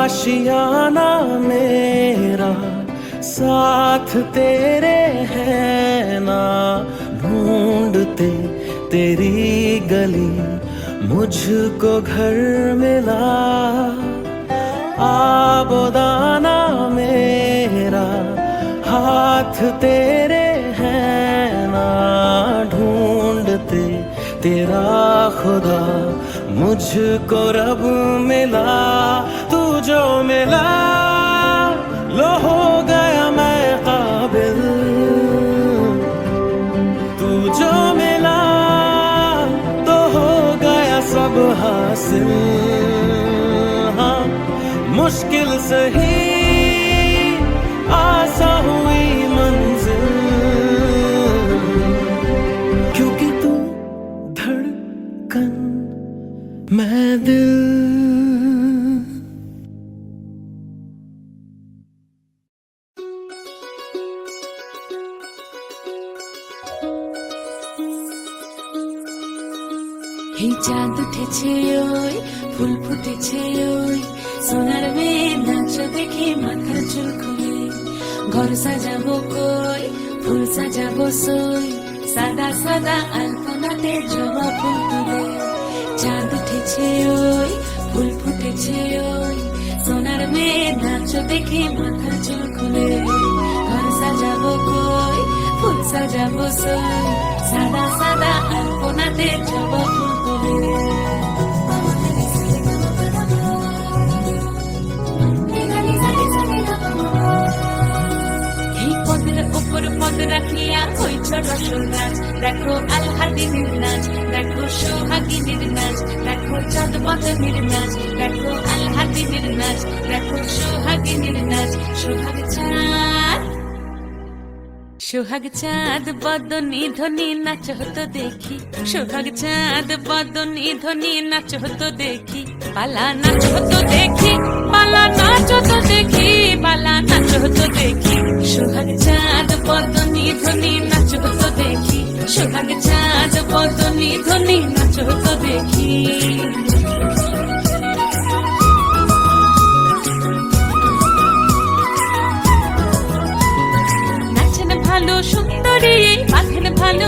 आशियाना मेरा साथ तेरे है ना, ढूंढते तेरी गली मुझको घर मिला। आबोदाना मेरा हाथ तेरे है ना, ढूंढते तेरा खुदा मुझको रब मिला। तू जो मिला लो हो गया मैं काबिल, तू जो मिला तो हो गया सब हासिल। हाँ मुश्किल सही आसा हुई मंजिल, क्योंकि तू धड़कन मैं दिल। এই চাঁদ উঠেছে ওই ফুল ফুটেছে ওই সোনার মেয়ে নাচ দেখে মাথা চুল খুলে। ঘর সাজাবো কই ফুল সাজাবো সই, সাদা সাদা আলপনাতে জবা ফুল তুলে। চাঁদ উঠেছে ওই ফুল ফুটেছে ওই সোনার মেয়ে নাচ দেখে মাথা চুল খুলে। ঘর সাজাবো কই ফুল সাজাবো সই, সাদা সাদা আলপনাতে জবা ফুল তুলে। এই পদের উপর পদ রাখিয়া হইছ রসল নাচ, দেখো আলহাদিনীর নাচ, দেখো সোহাগিনীর নাচ, দেখো চাঁদ বদনীর নাচ, দেখো আলহাদিনীর নাচ, দেখো সোহাগিনীর নাচ। সোহাগ চাঁদ সোহাগ চাঁদ বদনী ধ্বনি নাচ হতো দেখি, সোহাগ চাঁদ বদনী ধ্বনি নাচ হতো দেখি। পালা নাচ হতো দেখি, পালা নাচ হতো দেখি, পালা নাচ হতো দেখি। সোহাগ চাঁদ বদনী ধ্বনি নাচ হতো দেখি, সোহাগ চাঁদ বদনী ধ্বনি নাচ হতো দেখি। ভালো সুন্দরী বাঁধেন ভালো